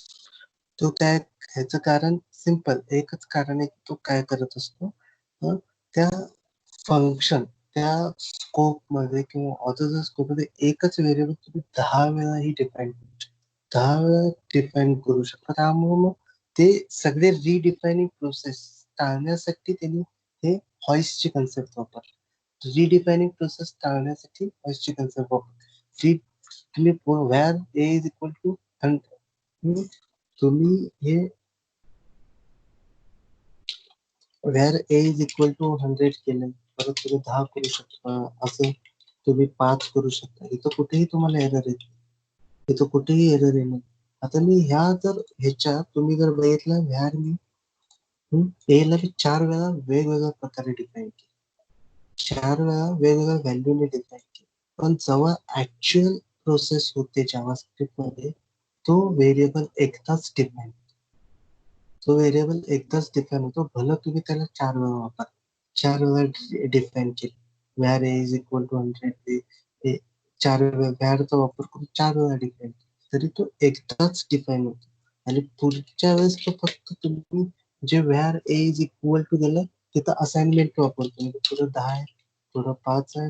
तो काय, ह्याचं कारण सिंपल एकच कारण आहे की तो काय करत असतो, त्या फंक्शन त्या स्कोप मध्ये किंवा ऑथरच्या स्कोप मध्ये एकच व्हेरिएबल तुम्ही 10 वेळाही डिफाईन करू शकता, 10 वेळा डिफाईन करू शकता. त्यामुळे मग ते सगळे रिडिफायनिंग प्रोसेस टाळण्यासाठी त्यांनी हे हॉइसची कन्सेप्ट वापरली. रिडिफायनिंग प्रोसेस टाळण्यासाठी हॉइसची कन्सेप्ट वापरली. तुम्ही var A is equal to 100 तुम्ही हे var A is equal to 100 केलं, परत तुम्ही 10 करू शकता, असं तुम्ही 5 करू शकता. इथं कुठेही तुम्हाला एरर येत, इथं कुठेही एरर येणार. आता मी ह्या जर ह्याच्या तुम्ही जर बघितलं व्हॅर मी ए ला मी 4 वेळा वेगवेगळ्या प्रकारे डिफाईन केलं, 4 वेळा वेगवेगळ्या व्हॅल्यूने डिफाईन केलं. पण जेव्हा ऍक्च्युअल प्रोसेस होते जावास्क्रिप्ट मध्ये, तो व्हेरिएबल एकदाच डिफाईन तो व्हेरिएबल एकदाच डिफाईन होतो, भलं तुम्ही त्याला 4 वेळा वापरा, 4 वेळा डिफाईन केलं. Var A is equal to 100, 4 वेळा व्हॅरचा वापर करून 4 वेळा डिफाईन तरी तो एकदाच डिफाईन होतो. आणि पुढच्या वेळेस तो फक्त तुम्ही जे var A is equal to दिलं तिथं असाइनमेंट वापरतो, म्हणजे थोडं 10 आहे, थोडं 5 आहे,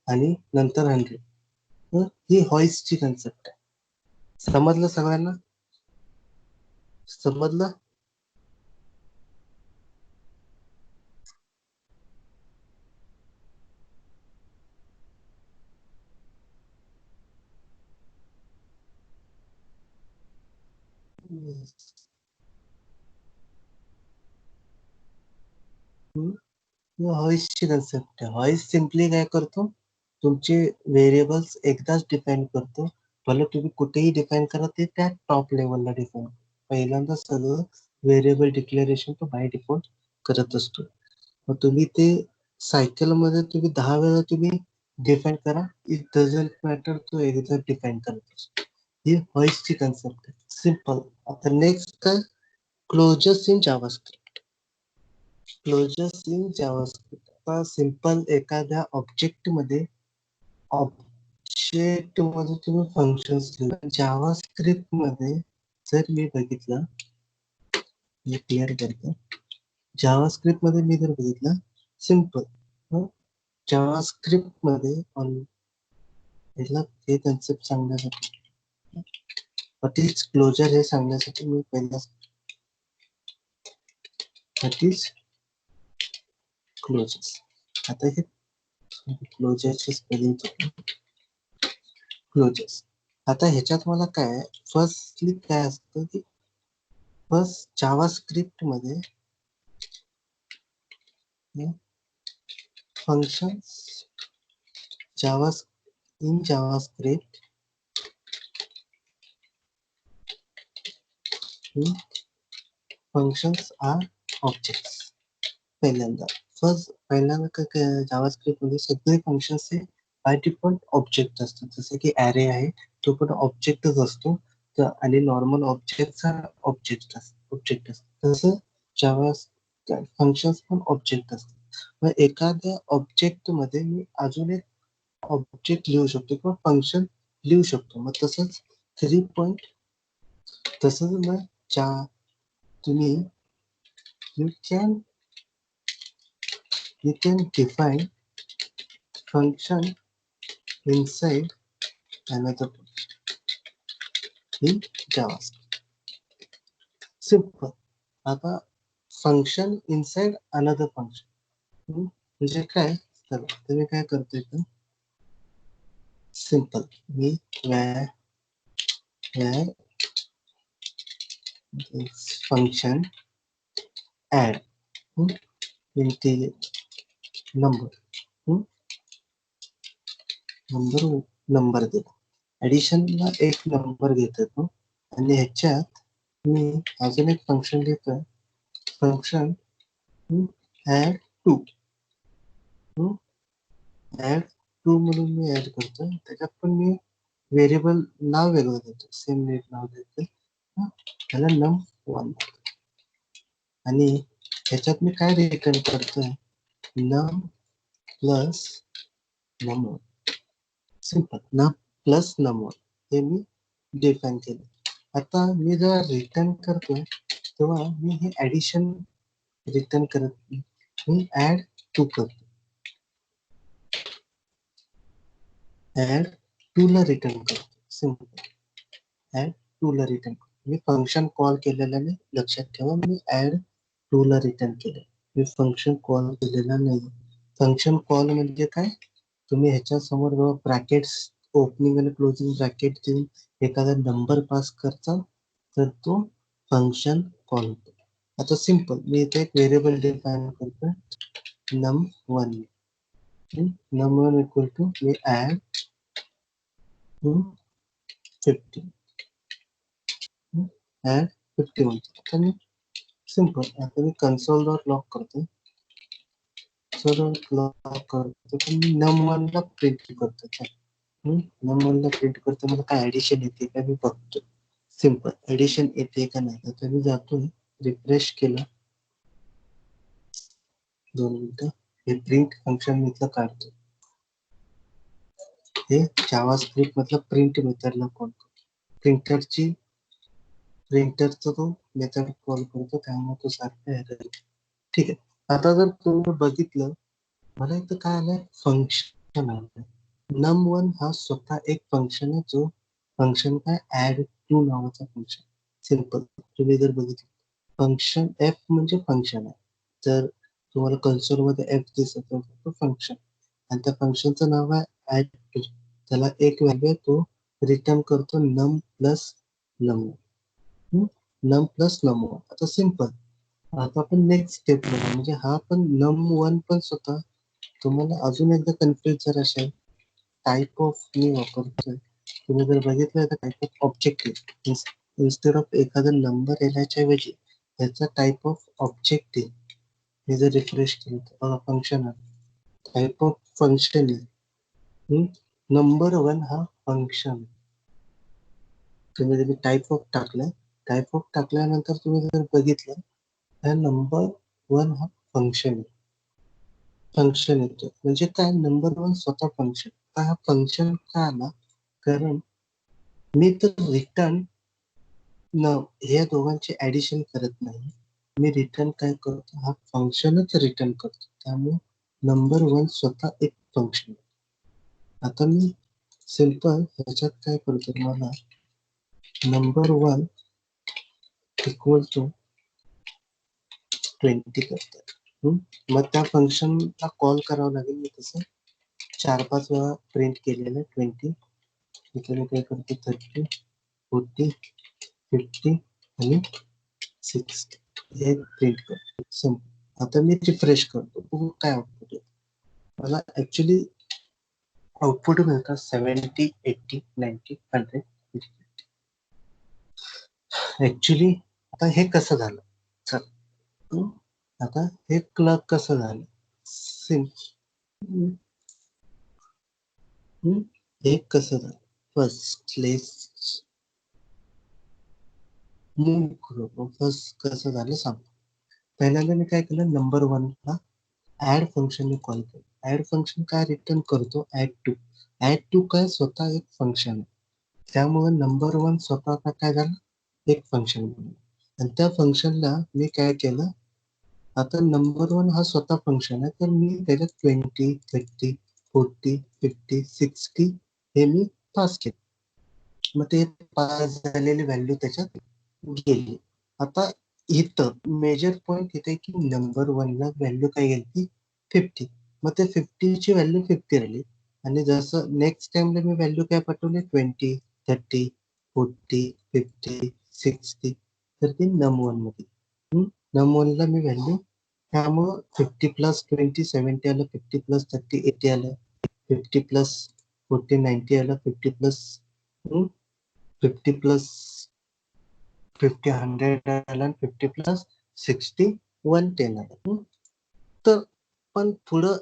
आणि नंतर 100. ही हॉइसची कन्सेप्ट आहे. समजलं सगळ्यांना? समजलं? हॉइसची कन्सेप्ट आहे. हॉइस सिम्पली काय करतो, तुमचे व्हेरिएबल्स एकदाच डिफाईन करतो, भले तुम्ही कुठेही डिफाईन करा, ते त्या टॉप लेवलला डिफाईन. पहिल्यांदा सगळं व्हेरिएबल डिक्लेरेशन तो बाय डिफॉल्ट करत असतो. मग तुम्ही ते सायकल मध्ये तुम्ही 10 वेळा तुम्ही डिफाईन करा, इट डझंट मॅटर, तो एकदा डिफाईन करत असतो. ही हॉइसची कन्सेप्ट आहे. सिम्पल. आता नेक्स्ट काय, closures in JavaScript. Closures in JavaScript. आता सिंपल एखाद्या ऑब्जेक्ट मध्ये तुम्ही फंक्शन्स लिहिलं जावास्क्रिप्ट मध्ये. जर मी बघितलं, मी क्लिअर करतो, जावास्क्रिप्ट मध्ये मी जर बघितलं, सिंपल जावास्क्रिप्ट मध्ये हे कन्सेप्ट सांगण्यासाठी, व्हॉट इज क्लोजर हे सांगण्यासाठी मी पहिला व्हॉट इज क्लोजर्स. आता हे क्लोजरचे स्पेलिंग, क्लोजर्स. आता ह्याच्यात मला काय फर्स्टली काय असतं की, फर्स्ट जावास्क्रिप्ट मध्ये functions, Java in JavaScript functions are objects. पहिल्यांदा काय जावास्क्रिप्ट मध्ये सगळे फंक्शन्स हे बाय डिफॉल्ट ऑब्जेक्ट असतात. जसे की ऍरे आहे, तो पण ऑब्जेक्टच असतो. आणि नॉर्मल ऑब्जेक्टचा ऑब्जेक्ट असतो, तसं जावा फंक्शन्स पण ऑब्जेक्ट असतात. मग एखाद्या ऑब्जेक्ट मध्ये मी अजून एक ऑब्जेक्ट लिहू शकतो किंवा फंक्शन लिहू शकतो. मग तसंच 3 पॉइंट, तसंच मग तुम्ही you can define function inside another in JavaScript. Simple. आता फंक्शन इनसाइड अनदर फंक्शन म्हणजे काय, तुम्ही काय करतोय का, सिंपल मी function add integer number number दिला, ऍडिशनला एक नंबर घेत येतो, आणि ह्याच्यात मी अजून एक फंक्शन लिहितोय, function add two. Add two म्हणून मी ऍड करतोय, त्याच्यात पण मी व्हेरिएबल नाव वेगळं देतो, सेम नेट नाव देतो, त्याला num1. आणि ह्याच्यात मी काय रिटर्न करतोय, num plus num1. Simple, num plus num1 हे मी डिफाईन केलं. आता मी जेव्हा रिटर्न करतोय तेव्हा मी हे ऍडिशन रिटर्न करत नाही, मी ऍड टू करतो, ऍड टू ला रिटर्न करतो. सिंपल ऍड टू ला रिटर्न करतो. मी फंक्शन कॉल केलेलं नाही, लक्षात ठेवा, मी ऍड टू ला रिटर्न केलं, मी फंक्शन कॉल केलेला नाही. फंक्शन कॉल म्हणजे काय, तुम्ही ह्याच्या समोर ब्रॅकेट्स, ओपनिंग आणि क्लोजिंग ब्रॅकेट देऊन एखादा नंबर पास करता, तर तो फंक्शन कॉल होतो. आता सिंपल मी इथे एक व्हेरिएबल डिफाईन करतो, num1. num1 इक्वल टू मी ऍड 50, ऍड 50 म्हणतो. सिंपल. आता मी कन्सोल डॉट लॉग करतो. लॉग करतो तर मी num1 ला प्रिंट करतो. num1 ला प्रिंट करतो. मला काय ऍडिशन येते का मी बघतो. सिंपल ऍडिशन येते का नाही तर मी जातो रिफ्रेश केलं 2 मिनिटं. हे प्रिंट फंक्शन मी इथलं काढतो. हे जावास्क्रिप्ट मधलं प्रिंट मेथडला कॉल करतो. प्रिंटरचा तो मेथड कॉल करतो त्यामुळे तो सारखा एरर. ठीक आहे. आता जर तुम्ही बघितलं मला इथं काय आलंय फंक्शन आलंय. num1 हा स्वतः एक फंक्शन आहे जो फंक्शन काय ऍड टू नावाचा फंक्शन. सिंपल तुम्ही जर बघितलं फंक्शन एफ म्हणजे फंक्शन आहे. जर तुम्हाला कन्सोल मध्ये एफ दिसत असेल तो फंक्शन आणि त्या फंक्शनचं नाव आहे ऍड टू. त्याला एक व्हॅल्यू तो रिटर्न करतो नम प्लस नम. नम प्लस नम. आता सिंपल. आता आपण नेक्स्ट स्टेप बघा म्हणजे हा पण num1 पण स्वतः तुम्हाला अजून एकदा कन्फ्युज जर असेल टाइप ऑफ मी वापरतोय. तुम्ही जर बघितलं तर type of objective instead of एखादा नंबर येण्याच्या ऐवजी त्याचा टाइप ऑफ ऑब्जेक्टिव्ह हे जर रिफ्रेश केलं तर बघा फंक्शन आहे. टाइप ऑफ फंक्शन आहे. नंबर 1 हा फंक्शन. तुम्ही जर टाइप ऑफ टाकलं टाइप ऑफ टाकल्यानंतर तुम्ही जर बघितलं तर नंबर 1 हा फंक्शन आहे. फंक्शन येतो म्हणजे काय नंबर 1 स्वतः फंक्शन. हा फंक्शन का आला कारण मी तर रिटर्न या दोघांचे ऍडिशन करत नाही. मी रिटर्न काय करतो हा फंक्शनच रिटर्न करतो. त्यामुळे नंबर 1 स्वतः एक फंक्शन. आता मी सिंपल ह्याच्यात काय करतो मला नंबर 1 इक्वल टू 20 करतो. मग त्या फंक्शनला कॉल करावं लागेल. मी तसं 4-5 वेळा प्रिंट केलेलं 20. इथे मी काय करतो 30, 40, 50 आणि 60 हे प्रिंट करतो. आता मी रिफ्रेश करतो बघू काय आउटपुट येतं. मला ऍक्च्युली आउटपुट मिळतात 70, 80, 90, 100. ऍक्च्युली आता हे कसं झालं चल आता हे क्लब कसं झालं हे कसं झालं फर्स्ट फर्स्ट कसं झालं सांग. पहिल्यांदा मी काय केलं नंबर 1 ला ऍड फंक्शन कॉल केलं. ऍड फंक्शन काय रिटर्न करतो ऍड टू काय स्वतः एक फंक्शन आहे. त्यामुळे नंबर 1 स्वतः काय झालं एक फंक्शन बनवलं आणि त्या फंक्शनला मी काय केलं आता नंबर 1 हा स्वतः फंक्शन आहे तर मी त्याच्यात 20, 30, 40, 50, 60 हे मी पास केले. मग ते पास झालेली व्हॅल्यू त्याच्यात गेली. आता इथं मेजर पॉइंट इथे की नंबर 1 ला व्हॅल्यू काय गेली 50. मग ते 50 ची व्हॅल्यू 50 राहिली आणि जसं नेक्स्ट टाइमला मी व्हॅल्यू काय पाठवली 20, 30, 40, 50, 60 तर ती num1 मध्ये. num1 ला मी व्हॅल्यू त्यामुळं 50 प्लस 20 70 आलं 50 प्लस 30 80 आलं 50 प्लस 40 90 आलं 50 प्लस 50 प्लस 50 100 आलं आणि 50 प्लस 60 110 आलं. तर पण पुढं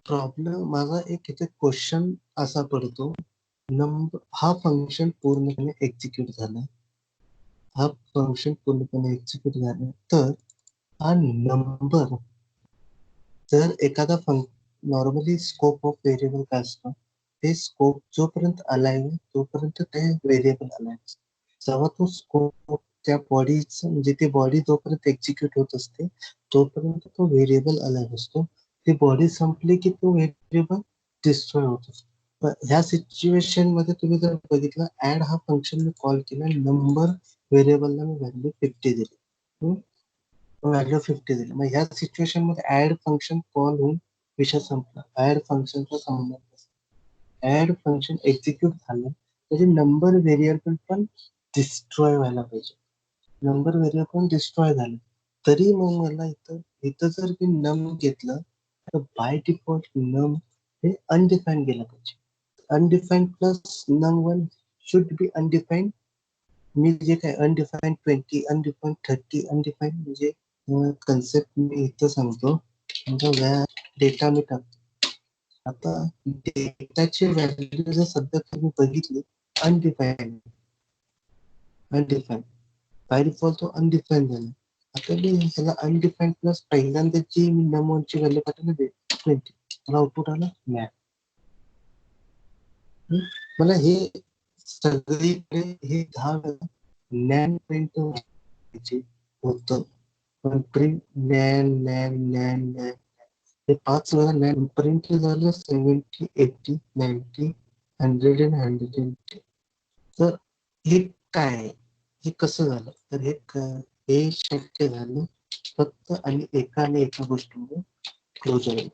प्रॉब्लेम माझा एक इथे क्वेश्चन असा पडतो हा फंक्शन पूर्णपणे एक्झिक्यूट झाला. हा फंक्शन पूर्णपणे एक्झिक्यूट झाला तर हा नंबर जर एखादा नॉर्मली स्कोप ऑफ व्हेरिएबल काय असतं ते स्कोप जोपर्यंत अलाइव्ह तोपर्यंत ते व्हेरिएबल अलाइव्ह. जेव्हा तो स्कोप त्या बॉडीचं म्हणजे ती बॉडी जोपर्यंत एक्झिक्यूट होत असते तोपर्यंत तो व्हेरिएबल अलाइव्ह असतो. ती बॉडी संपली की तो व्हेरिएबल डिस्ट्रॉय होत असतो. ह्या सिच्युएशन मध्ये तुम्ही जर बघितलं ऍड हा फंक्शन मी कॉल केला नंबर व्हेरिएबलला मी व्हॅल्यू 50 दिली. व्हॅल्यू 50 दिली. मग ह्या सिच्युएशन मध्ये ऍड फंक्शन कॉल होऊन विषय संपला. ऍड फंक्शनचा संबंध ऍड फंक्शन एक्झिक्यूट झालं म्हणजे नंबर व्हेरिएबल पण डिस्ट्रॉय व्हायला पाहिजे. नंबर व्हेरिएबल डिस्ट्रॉय झालं तरी मग मला इथं जर मी नम घेतलं तर बाय डिफॉल्ट नम हे अनडिफाईन्ड गेलं पाहिजे. Undefined plus num1 should be undefined मी जे काय अनडिफाईन 20, अनडिफाईन 30, अनडिफाईन म्हणजे कन्सेप्ट मी इथं सांगतो. समजा डेटा मी टाकतो. आता डेटाची व्हॅल्यू जर सध्या तुम्ही बघितली अनडिफाईन बाय डिफॉल्ट तो अनडिफाईन झाला. आता मी ह्याला अनडिफाईन प्लस पहिल्यांदा जी मी नमोनची व्हॅल्यू पाठवली 20, मला आउटपुट आला मॅप. मला हे सगळीकडे हे 10 वेळा नॅन प्रिंट होतं, पण प्रिंट नॅन नॅन नॅन नॅन हे 5 वेळा नॅन प्रिंट झालं 70, 80, 90, 100 and 110. तर हे काय, हे कसं झालं? तर हे शक्य झालं फक्त आणि एका गोष्टीमुळे क्लोजर.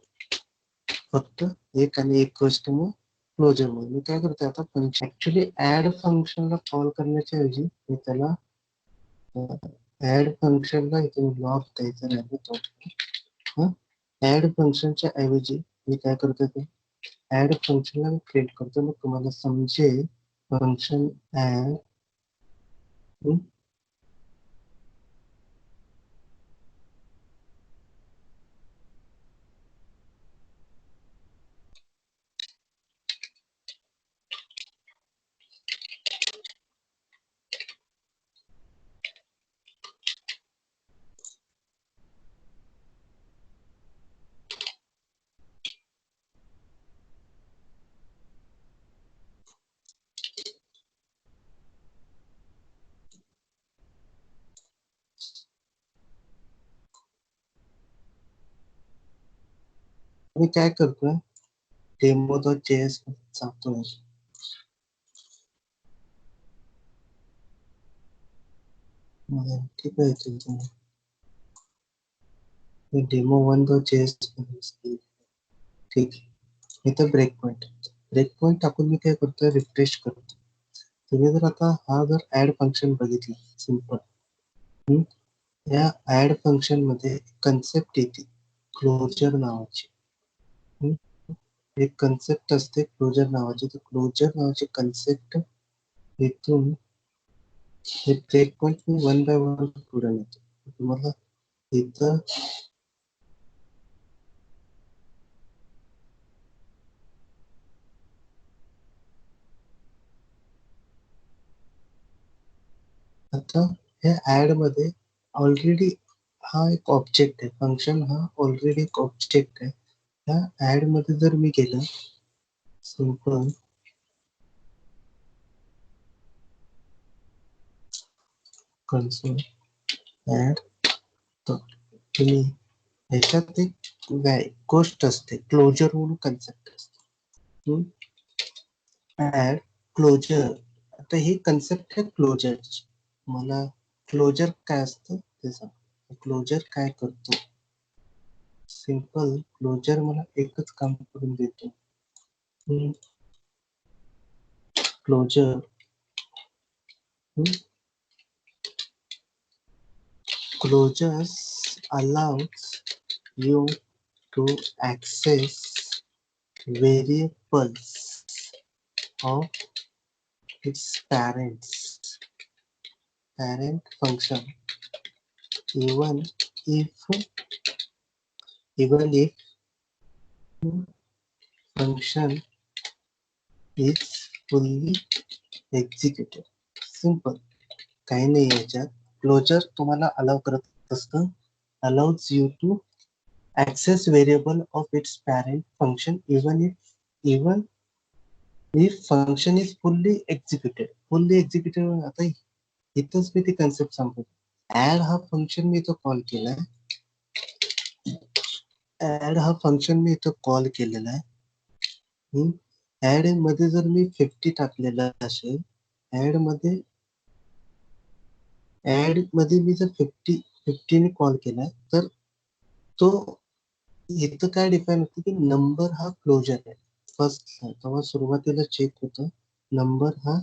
फक्त एक आणि एक गोष्ट मग क्लोजर मध्ये मी काय करतोय आता फंक्शन ऍक्च्युली ऍड फंक्शनला कॉल करण्याच्या ऐवजी मी त्याला ऍड फंक्शनला इथे लॉग द्यायचं राहिलं. ऍड फंक्शनच्या ऐवजी मी काय करतो ते ऍड फंक्शनला मी क्रिएट करतो. मग तुम्हाला समजेल फंक्शन ऍड मी काय करतोय demo.js सांगतो. ठीक आहे, डेमो 1.js ठीक आहे. इथं ब्रेक पॉईंट टाकून मी काय करतोय रिफ्रेश करतो. तुम्ही जर आता हा जर ऍड फंक्शन बघितलं सिंपल, या ऍड फंक्शन मध्ये कन्सेप्ट येते क्लोजर नावाची. एक कन्सेप्ट असते क्लोजर नावाची. तर क्लोजर नावाची कन्सेप्ट इथून हे ब्रेक पॉईंट मी 1 by 1 पुढे नेतो. तुम्हाला इथं आता हे ऍड मध्ये ऑलरेडी हा एक ऑब्जेक्ट आहे. फंक्शन हा ऑलरेडी एक ऑब्जेक्ट आहे. ह्या ऍड मध्ये जर मी गेलं सिंपल कन्सोल ऍड, तर तुम्ही ह्याच्यात एक गोष्ट असते क्लोजर म्हणून कन्सेप्ट असते. ऍड क्लोजर, आता ही कन्सेप्ट आहे क्लोजरची. मला क्लोजर काय असतं ते सांग. क्लोजर काय करतो? सिंपल क्लोजर मला एकच काम करून देतो. Closure closures allows you to access variables of its parent function even if function is fully executed. Simple, काही नाही याच्यात. क्लोजर तुम्हाला अलाउ करत असतं, allows you to access variable of its parent function even if function is fully executed. आता इथंच मी ती concept सांगतो. ऍड हा फंक्शन मी इथं कॉल केलाय. ऍड हा फंक्शन मी इथं कॉल केलेला आहे. ऍड मध्ये जर मी 50 टाकलेला असेल, ऍड मध्ये मी जर 50 ने कॉल केलाय, तर तो इथं काय डिफाईन होतं की नंबर हा क्लोजर आहे. फर्स्ट तेव्हा सुरुवातीला चेक होतं नंबर हा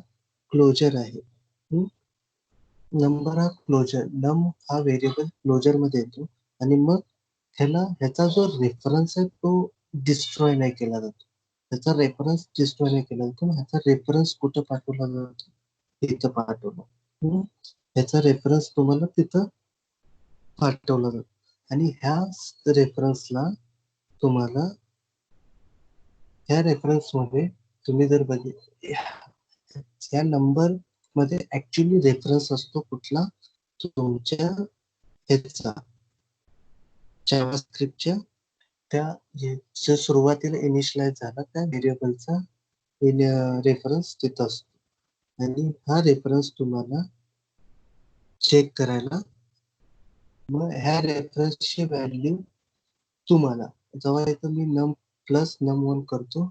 क्लोजर आहे. नंबर हा क्लोजर, नम हा व्हेरिएबल क्लोजर मध्ये येतो आणि मग ह्याचा जो रेफरन्स आहे तो डिस्ट्रॉय नाही केला जातो. ह्याचा रेफरन्स डिस्ट्रॉय नाही केला जातो. ह्याचा रेफरन्स कुठं पाठवला जातो? इथं पाठवला. याचा रेफरन्स तुम्हाला तिथं पाठवला जातो आणि ह्या रेफरन्सला तुम्हाला ह्या रेफरन्स मध्ये तुम्ही जर ह्या नंबर मध्ये ऍक्च्युली रेफरन्स असतो कुठला तुमच्या ह्याचा जावास्क्रिप्टच्या त्या जो सुरुवातीला इनिशियलाइज झाला त्या व्हेरिएबलचा रेफरन्स तिथं असतो आणि हा रेफरन्स तुम्हाला चेक करायला मग ह्या रेफरन्सची व्हॅल्यू तुम्हाला जेव्हा इथं मी नम प्लस नम वन करतो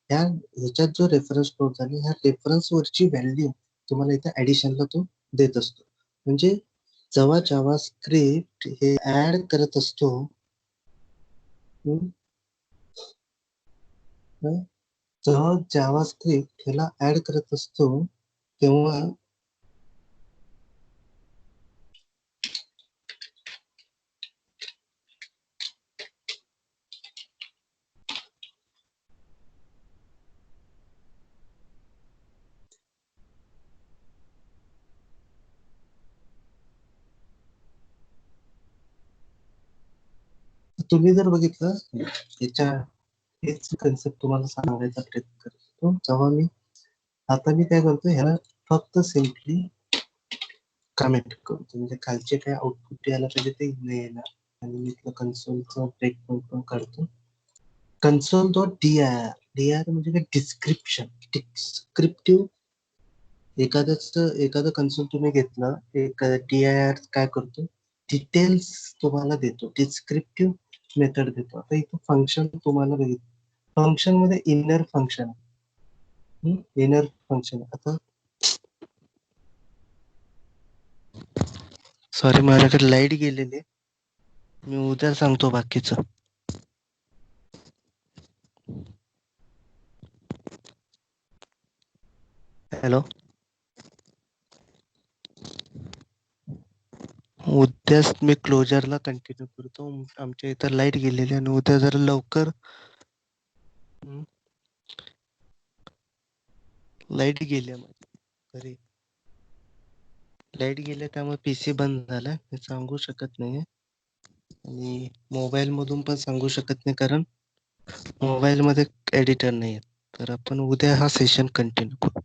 ह्याच्यात जो रेफरन्स नोट झाली ह्या रेफरन्स वरची व्हॅल्यू तुम्हाला इथं ऍडिशनला तो देत असतो म्हणजे जेव्हा जावा स्क्रिप्ट हे ऍड करत असतो जेव्हा जावा स्क्रिप्ट ह्याला ऍड करत असतो तेव्हा तुम्ही जर बघितलं याच्या हेच कन्सेप्ट तुम्हाला सांगायचा प्रयत्न करतो जेव्हा मी आता मी काय करतो ह्याला फक्त सिम्पली कमेंट करतो म्हणजे खालचे काय आउटपुट यायला पाहिजे ते नाही येणार आणि मी इथलं कन्सोलचा ब्रेक पॉईंट पण काढतो कन्सोल डॉट डी आर म्हणजे काय डिस्क्रिप्शन डिस्क्रिप्टिव्ह एखादं कन्सोल तुम्ही घेतलं एक डी-आय-आर काय करतो डिटेल्स तुम्हाला देतो डिस्क्रिप्टिव्ह मेथड देतो आता इथं फंक्शन तुम्हाला बघितलं फंक्शन मध्ये इनर फंक्शन आता सॉरी माझ्याकडे लाईट गेलेली मी उद्या सांगतो बाकीचं हॅलो उद्याच मी क्लोजरला कंटिन्यू करतो आमच्या इथं लाईट गेलेली आणि उद्या जर लवकर लाईट गेल्या घरी लाईट गेल्या त्यामुळे पीसी बंद झाला मी सांगू शकत नाही आणि मोबाईल मधून पण सांगू शकत नाही कारण मोबाईल मध्ये एडिटर नाही तर आपण उद्या हा सेशन कंटिन्यू करू